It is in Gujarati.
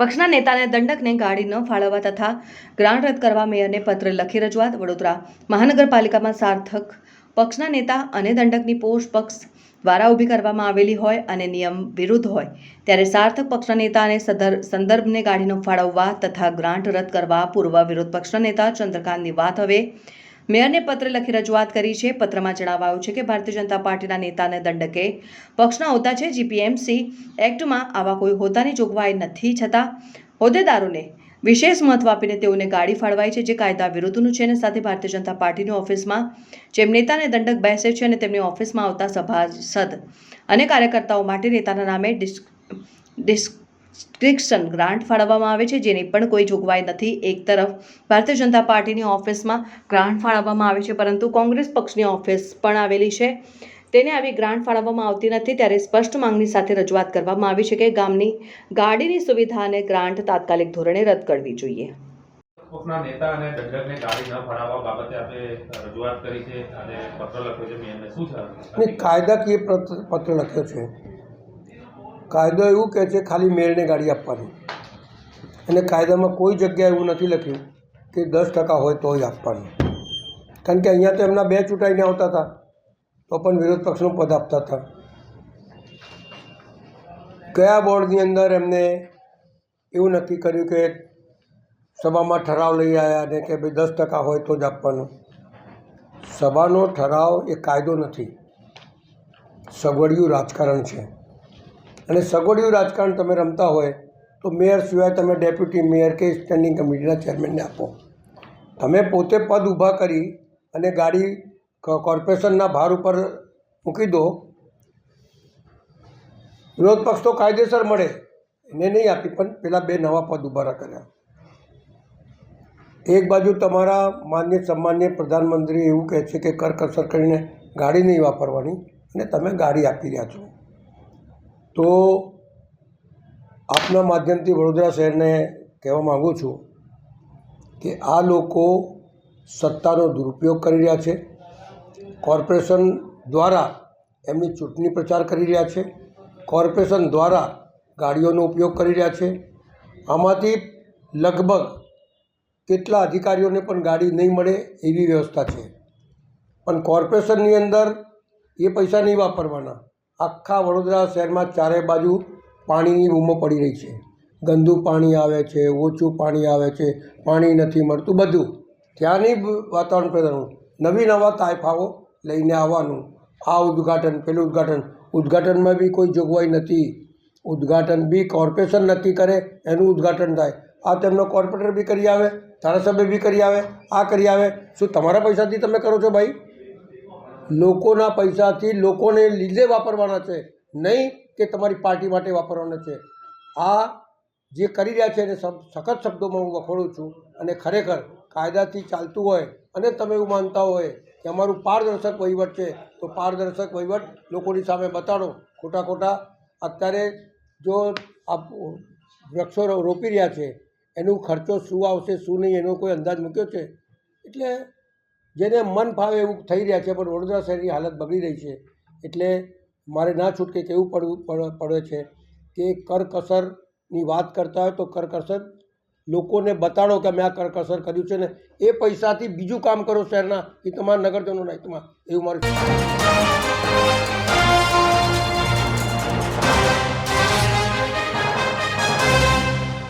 પક્ષના નેતાને દંડકને ગાડી ન ફાળવવા તથા ગ્રાન્ટ રદ કરવા મેયરને પત્ર લખી રજૂઆત. વડોદરા મહાનગરપાલિકામાં સાર્થક પક્ષના નેતા અને દંડકની પોસ્ટ પક્ષ દ્વારા ઊભી કરવામાં આવેલી હોય અને નિયમ વિરુદ્ધ હોય ત્યારે સાર્થક પક્ષના નેતાને સંદર્ભને ગાડી ન ફાળવવા તથા ગ્રાન્ટ રદ કરવા પૂર્વ વિરોધ પક્ષના નેતા ચંદ્રકાંતની વાત હવે મેયરને પત્ર લખી રજૂઆત કરી છે. પત્રમાં જણાવાયું છે કે ભારતીય જનતા પાર્ટીના નેતાને દંડકે પક્ષના હોદ્દા છે. જીપીએમસી એક્ટમાં આવા કોઈ હોદ્દાની જોગવાઈ નથી, છતાં હોદ્દેદારોને વિશેષ મહત્વ આપીને તેઓને ગાડી ફાળવાઈ છે, જે કાયદા વિરુદ્ધનું છે. અને સાથે ભારતીય જનતા પાર્ટીની ઓફિસમાં જેમ નેતાને દંડક બેસે છે અને તેમની ઓફિસમાં આવતા સભાસદ અને કાર્યકર્તાઓ માટે નેતાના નામે ડિસ્ક્રિપ્શન ગ્રાન્ટ ફાળવવામાં આવે છે, જેની પણ કોઈ જોગવાઈ નથી. એક તરફ ભારતીય જનતા પાર્ટીની ઓફિસમાં ગ્રાન્ટ ફાળવવામાં આવે છે, પરંતુ કોંગ્રેસ પક્ષની ઓફિસ પણ આવેલી છે, તેને આવી ગ્રાન્ટ ફાળવવામાં આવતી નથી. ત્યારે સ્પષ્ટ માંગણી સાથે રજૂઆત કરવામાં આવી છે કે ગામની ગાડીની સુવિધા અને ગ્રાન્ટ તાત્કાલિક ધોરણે રદ કરવી જોઈએ. પક્ષના નેતા અને દંડકને ગાડી ન ફાળવવા બાબતે આપણે રજૂઆત કરી છે અને પત્ર લખ્યો છે. મેયરને શું છે? કાયદાકીય પત્ર લખ્યો છે. કાયદો એવું કહે છે ખાલી મેયરને ગાડી આપવાની, અને કાયદામાં કોઈ જગ્યાએ એવું નથી લખ્યું કે 10% હોય તો જ આપવાની. કારણ કે અહીંયા તો એમના 2 ચૂંટાઈને આવતા હતા તો પણ વિરોધ પક્ષનું પદ આપતા હતા. ગયા બોર્ડની અંદર એમને એવું નક્કી કર્યું કે સભામાં ઠરાવ લઈ આવ્યા અને કે ભાઈ 10% હોય તો જ આપવાનું. સભાનો ઠરાવ એ કાયદો નથી, સગવડિયું રાજકારણ છે. અને સગવડિયું રાજકારણ તમે રમતા હોય તો મેયર સિવાય તમે ડેપ્યુટી મેયર કે સ્ટેન્ડિંગ કમિટીના ચેરમેનને આપો. તમે પોતે પદ ઊભા કરી અને ગાડી કોર્પોરેશનના ભાર ઉપર મૂકી દો. વિરોધ પક્ષ તો કાયદેસર મળે, એને નહીં આપી, પણ પેલા 2 નવા પદ ઊભા કર્યા. એક બાજુ તમારા માન્ય સન્માન્ય પ્રધાનમંત્રી એવું કહે છે કે કરકસર કરીને ગાડી નહીં વાપરવાની, અને તમે ગાડી આપી રહ્યા છો. તો આપના માધ્યમથી વડોદરા શહેરને કહેવા માગું છું કે આ લોકો સત્તાનો દુરુપયોગ કરી રહ્યા છે. કોર્પોરેશન દ્વારા એમની ચૂંટણી પ્રચાર કરી રહ્યા છે. કોર્પોરેશન દ્વારા ગાડીઓનો ઉપયોગ કરી રહ્યા છે. આમાંથી લગભગ કેટલા અધિકારીઓને પણ ગાડી નહીં મળે એવી વ્યવસ્થા છે. પણ કોર્પોરેશનની અંદર એ પૈસા નહીં વાપરવાના. આખા વડોદરા શહેરમાં ચારે બાજુ પાણીની બૂમો પડી રહી છે. ગંદુ પાણી આવે છે, ઓછું પાણી આવે છે, પાણી નથી મળતું, બધું ત્યાંની વાતાવરણ પેદા. નવા તાઇફાઓ લઈને આવવાનું, આ ઉદ્ઘાટન, પેલું ઉદ્ઘાટન. ઉદ્ઘાટનમાં બી કોઈ જોગવાઈ નથી. ઉદ્ઘાટન બી કોર્પોરેશન નક્કી કરે, એનું ઉદ્ઘાટન થાય. આ તેમનો કોર્પોરેટર બી કરી આવે, ધારાસભ્ય બી કરી આવે, આ કરી આવે. શું તમારા પૈસાથી તમે કરો છો ભાઈ? લોકોના પૈસાથી લોકોને લીધે વાપરવાના છે, નહીં કે તમારી પાર્ટી માટે વાપરવાના છે. આ જે કરી રહ્યા છે એને સખત શબ્દોમાં હું વખોડું છું. અને ખરેખર કાયદાથી ચાલતું હોય અને તમે એવું માનતા હોય કે અમારું પારદર્શક વહીવટ છે, તો પારદર્શક વહીવટ લોકોની સામે બતાડો. ખોટા અત્યારે જો આ વૃક્ષો રોપી રહ્યા છે, એનું ખર્ચો શું આવશે શું નહીં એનો કોઈ અંદાજ મૂક્યો છે? એટલે જેને મન ફાવે એવું થઈ રહ્યા છે, પણ વડોદરા શહેરની હાલત બગડી રહી છે. એટલે મારે ના છૂટકે કહેવું પડે છે કે કરકસરની વાત કરતા હોય તો કરકસર લોકોને બતાડો કે અમે આ કરકસર કર્યું છે ને એ પૈસાથી બીજું કામ કરો શહેરના, એ તમારા નગરજનોના હિતમાં, એવું મારું